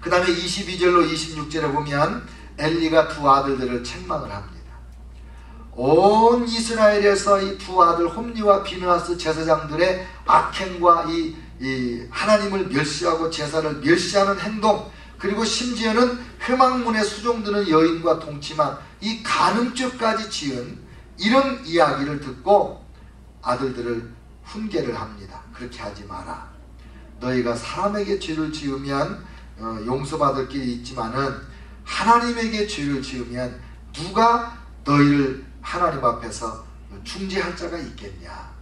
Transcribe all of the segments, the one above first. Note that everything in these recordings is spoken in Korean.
그 다음에 22절로 26절에 보면 엘리가 두 아들들을 책망을 합니다. 온 이스라엘에서 이 두 아들 홈리와 비느하스 제사장들의 악행과 이 하나님을 멸시하고 제사를 멸시하는 행동, 그리고 심지어는 회막문에 수종드는 여인과 동침한 이 간음죄까지 지은 이런 이야기를 듣고 아들들을 훈계를 합니다. 그렇게 하지 마라. 너희가 사람에게 죄를 지으면 용서받을 길이 있지만은 하나님에게 죄를 지으면 누가 너희를 하나님 앞에서 중재할 자가 있겠냐.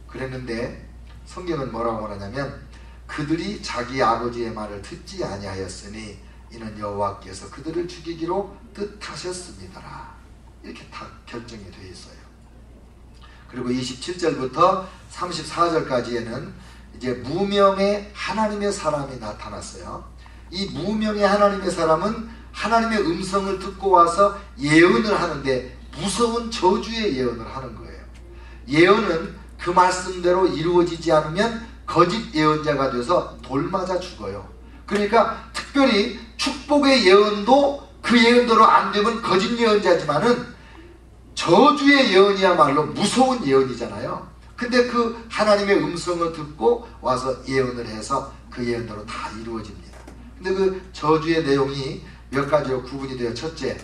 그랬는데 성경은 뭐라고 말하냐면 그들이 자기 아버지의 말을 듣지 아니하였으니 이는 여호와께서 그들을 죽이기로 뜻하셨습니다라. 이렇게 다 결정이 되어 있어요. 그리고 27절부터 34절까지에는 이제 무명의 하나님의 사람이 나타났어요. 이 무명의 하나님의 사람은 하나님의 음성을 듣고 와서 예언을 하는데 무서운 저주의 예언을 하는 거예요. 예언은 그 말씀대로 이루어지지 않으면 거짓 예언자가 돼서 돌맞아 죽어요. 그러니까 특별히 축복의 예언도 그 예언대로 안 되면 거짓 예언자지만은 저주의 예언이야말로 무서운 예언이잖아요. 근데 그 하나님의 음성을 듣고 와서 예언을 해서 그 예언대로 다 이루어집니다. 근데 그 저주의 내용이 몇 가지로 구분이 되어, 첫째,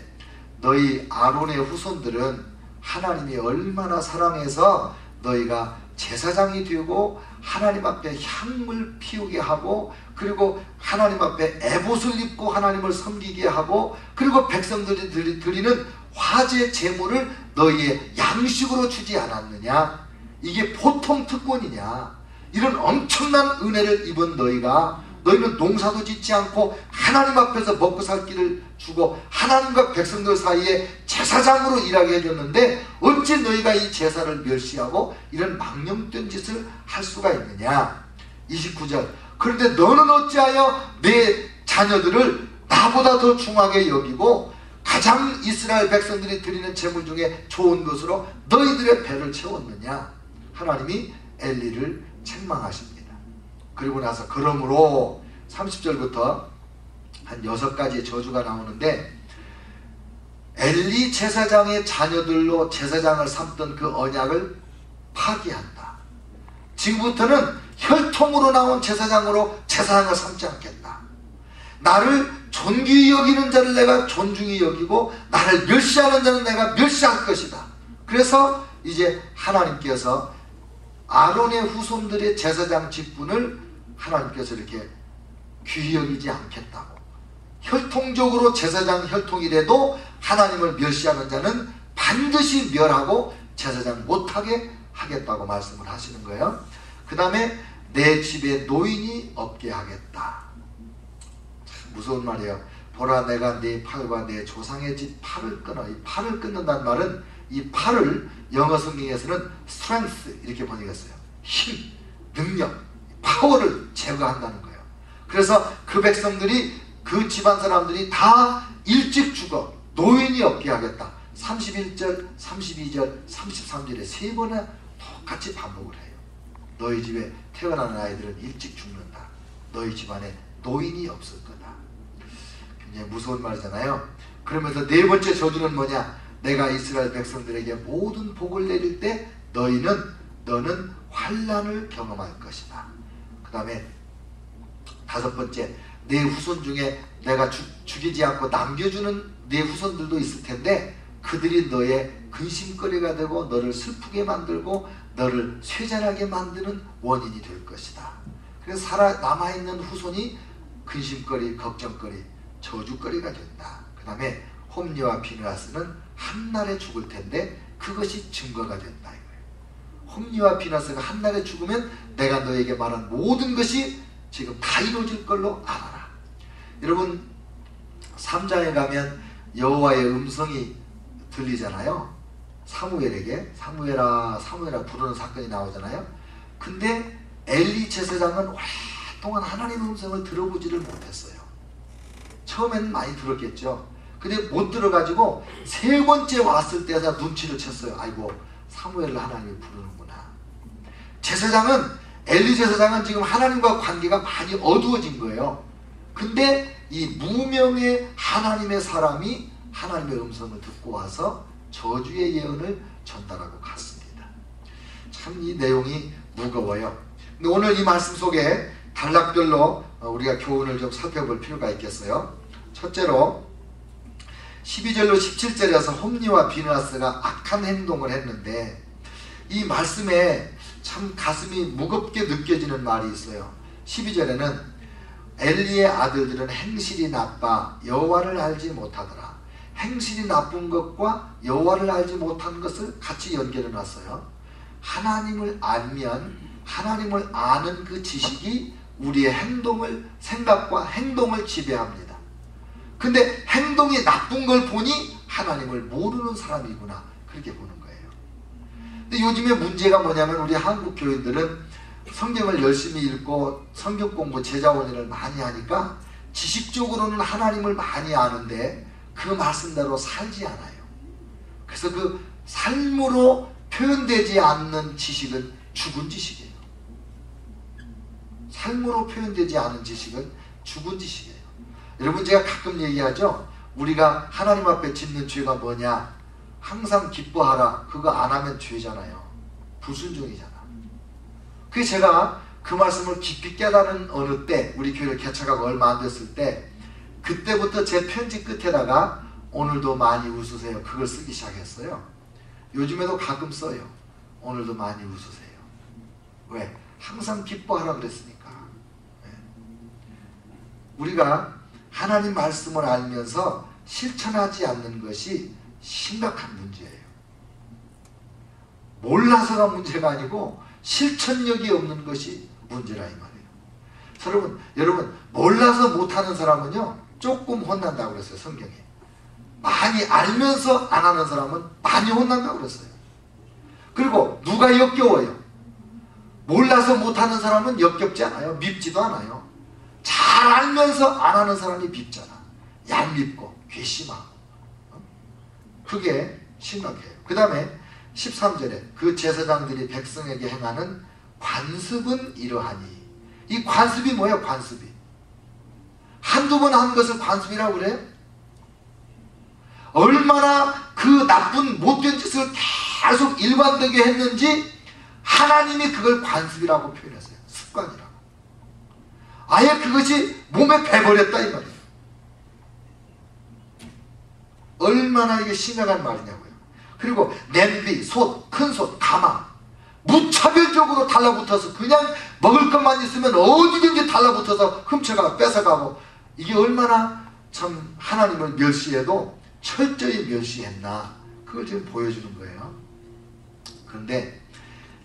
너희 아론의 후손들은 하나님이 얼마나 사랑해서 너희가 제사장이 되고 하나님 앞에 향을 피우게 하고, 그리고 하나님 앞에 에봇을 입고 하나님을 섬기게 하고, 그리고 백성들이 드리는 화제 제물을 너희의 양식으로 주지 않았느냐. 이게 보통 특권이냐. 이런 엄청난 은혜를 입은 너희는 농사도 짓지 않고 하나님 앞에서 먹고 살 길을 주고 하나님과 백성들 사이에 제사장으로 일하게 해줬는데 어찌 너희가 이 제사를 멸시하고 이런 망령된 짓을 할 수가 있느냐. 29절, 그런데 너는 어찌하여 내 자녀들을 나보다 더 중하게 여기고 가장 이스라엘 백성들이 드리는 제물 중에 좋은 것으로 너희들의 배를 채웠느냐. 하나님이 엘리를 책망하십니다. 그리고 나서 그러므로 30절부터 한 6가지의 저주가 나오는데, 엘리 제사장의 자녀들로 제사장을 삼던 그 언약을 파기한다. 지금부터는 혈통으로 나온 제사장으로 제사장을 삼지 않겠다. 나를 존귀히 여기는 자를 내가 존중히 여기고 나를 멸시하는 자는 내가 멸시할 것이다. 그래서 이제 하나님께서 아론의 후손들의 제사장 직분을 하나님께서 이렇게 귀히 여기지 않겠다고, 혈통적으로 제사장 혈통이라도 하나님을 멸시하는 자는 반드시 멸하고 제사장 못하게 하겠다고 말씀을 하시는 거예요. 그 다음에 내 집에 노인이 없게 하겠다. 참 무서운 말이에요. 보라, 내가 네 팔과 내 조상의 집 팔을 끊어. 이 팔을 끊는다는 말은, 이 팔을 영어 성경에서는 strength 이렇게 번역했어요. 힘, 능력, 파워를 제거한다는 거예요. 그래서 그 백성들이, 그 집안 사람들이 다 일찍 죽어 노인이 없게 하겠다. 31절, 32절, 33절에 3번에 똑같이 반복을 해요. 너희 집에 태어나는 아이들은 일찍 죽는다. 너희 집안에 노인이 없을 거다. 굉장히 무서운 말이잖아요. 그러면서 4번째 저주는 뭐냐? 내가 이스라엘 백성들에게 모든 복을 내릴 때 너는 환난을 경험할 것이다. 그 다음에 5번째, 내 후손 중에 내가 죽이지 않고 남겨주는 내 후손들도 있을 텐데 그들이 너의 근심거리가 되고 너를 슬프게 만들고 너를 쇠잔하게 만드는 원인이 될 것이다. 그래서 남아있는 후손이 근심거리, 걱정거리, 저주거리가 된다. 그 다음에 홈리와 비느하스는 한날에 죽을 텐데 그것이 증거가 된다 이거예요. 홈리와 비느하스가 한날에 죽으면 내가 너에게 말한 모든 것이 지금 다 이루어질 걸로 알아라. 여러분 3장에 가면 여호와의 음성이 들리잖아요. 사무엘에게 사무엘아 부르는 사건이 나오잖아요. 근데 엘리 제사장은 오랫동안 하나님의 음성을 들어보지를 못했어요. 처음에는 많이 들었겠죠. 근데 못 들어가지고 3번째 왔을 때가 눈치를 챘어요. 아이고, 사무엘을 하나님이 부르는구나. 엘리 제사장은 지금 하나님과 관계가 많이 어두워진 거예요. 근데 이 무명의 하나님의 사람이 하나님의 음성을 듣고 와서 저주의 예언을 전달하고 갔습니다. 참 이 내용이 무거워요. 근데 오늘 이 말씀 속에 단락별로 우리가 교훈을 좀 살펴볼 필요가 있겠어요. 첫째로 12절로 17절에서 홈니와 비느하스가 악한 행동을 했는데 이 말씀에 참 가슴이 무겁게 느껴지는 말이 있어요. 12절에는 엘리의 아들들은 행실이 나빠 여호와를 알지 못하더라. 행실이 나쁜 것과 여호와를 알지 못한 것을 같이 연결해 놨어요. 하나님을 알면 하나님을 아는 그 지식이 우리의 행동을, 생각과 행동을 지배합니다. 근데 행동이 나쁜 걸 보니 하나님을 모르는 사람이구나, 그렇게 보는 거예요. 근데 요즘에 문제가 뭐냐면 우리 한국 교인들은 성경을 열심히 읽고 성경 공부, 제자원리를 많이 하니까 지식적으로는 하나님을 많이 아는데 그 말씀대로 살지 않아요. 그래서 그 삶으로 표현되지 않는 지식은 죽은 지식이에요. 삶으로 표현되지 않은 지식은 죽은 지식이에요. 여러분, 제가 가끔 얘기하죠. 우리가 하나님 앞에 짓는 죄가 뭐냐? 항상 기뻐하라. 그거 안 하면 죄잖아요. 불순종이잖아. 그래서 제가 그 말씀을 깊이 깨달은 어느 때, 우리 교회를 개척하고 얼마 안 됐을 때, 그때부터 제 편지 끝에다가 오늘도 많이 웃으세요, 그걸 쓰기 시작했어요. 요즘에도 가끔 써요. 오늘도 많이 웃으세요. 왜? 항상 기뻐하라 그랬으니까. 우리가 하나님 말씀을 알면서 실천하지 않는 것이 심각한 문제예요. 몰라서가 문제가 아니고 실천력이 없는 것이 문제라 이 말이에요. 여러분 몰라서 못하는 사람은요 조금 혼난다고 그랬어요. 성경에. 많이 알면서 안 하는 사람은 많이 혼난다고 그랬어요. 그리고 누가 역겨워요? 몰라서 못하는 사람은 역겹지 않아요. 밉지도 않아요. 잘 알면서 안 하는 사람이 밉잖아. 얄밉고 괘씸하고. 그게 심각해요. 그 다음에 13절에 그 제사장들이 백성에게 행하는 관습은 이러하니. 이 관습이 뭐예요? 관습이. 한두 번 한 것을 관습이라고 그래요? 얼마나 그 나쁜 못된 짓을 계속 일관되게 했는지 하나님이 그걸 관습이라고 표현했어요. 습관이라고. 아예 그것이 몸에 배버렸다 이 말이에요. 얼마나 이게 심각한 말이냐고요. 그리고 냄비, 솥, 큰솥, 가마 무차별적으로 달라붙어서 그냥 먹을 것만 있으면 어디든지 달라붙어서 훔쳐가고 뺏어가고, 이게 얼마나 참 하나님을 멸시해도 철저히 멸시했나, 그걸 지금 보여주는 거예요. 그런데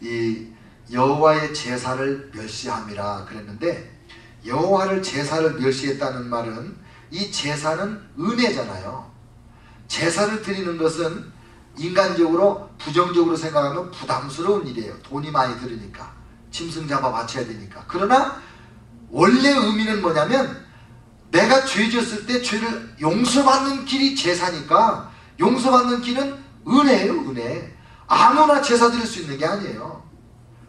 이 여호와의 제사를 멸시함이라 그랬는데, 여호와를 제사를 멸시했다는 말은 이 제사는 은혜잖아요. 제사를 드리는 것은 인간적으로 부정적으로 생각하면 부담스러운 일이에요. 돈이 많이 들으니까, 짐승 잡아 바쳐야 되니까. 그러나 원래 의미는 뭐냐면 내가 죄 지었을 때 죄를 용서받는 길이 제사니까, 용서받는 길은 은혜예요. 은혜. 아무나 제사 드릴 수 있는 게 아니에요.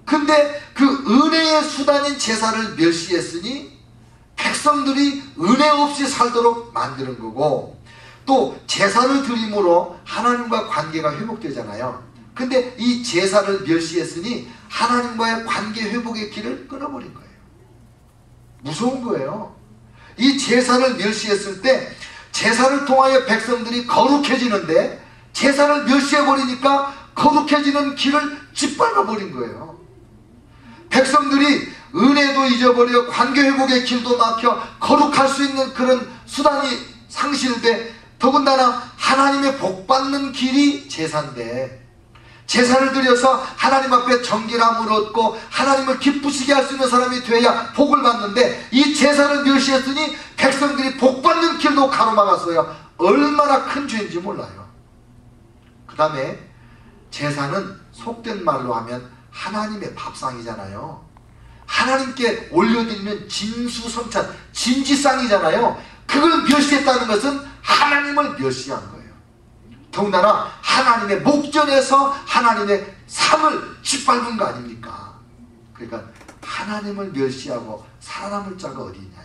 근데 그 은혜의 수단인 제사를 멸시했으니 백성들이 은혜 없이 살도록 만드는 거고, 또 제사를 드림으로 하나님과 관계가 회복되잖아요. 근데 이 제사를 멸시했으니 하나님과의 관계 회복의 길을 끊어버린 거예요. 무서운 거예요. 이 제사를 멸시했을 때 제사를 통하여 백성들이 거룩해지는데, 제사를 멸시해버리니까 거룩해지는 길을 짓밟아버린 거예요. 백성들이 은혜도 잊어버려 관계 회복의 길도 막혀 거룩할 수 있는 그런 수단이 상실돼, 더군다나 하나님의 복받는 길이 제사인데, 제사를 드려서 하나님 앞에 정결함을 얻고 하나님을 기쁘시게 할 수 있는 사람이 돼야 복을 받는데, 이 제사를 멸시했으니 백성들이 복받는 길도 가로막았어요. 얼마나 큰 죄인지 몰라요. 그 다음에 제사는 속된 말로 하면 하나님의 밥상이잖아요. 하나님께 올려드리는 진수성찬, 진지상이잖아요. 그걸 멸시했다는 것은 하나님을 멸시한 거예요. 더군다나 하나님의 목전에서 하나님의 삶을 짓밟은 거 아닙니까? 그러니까 하나님을 멸시하고 살아남을 자가 어디 있냐.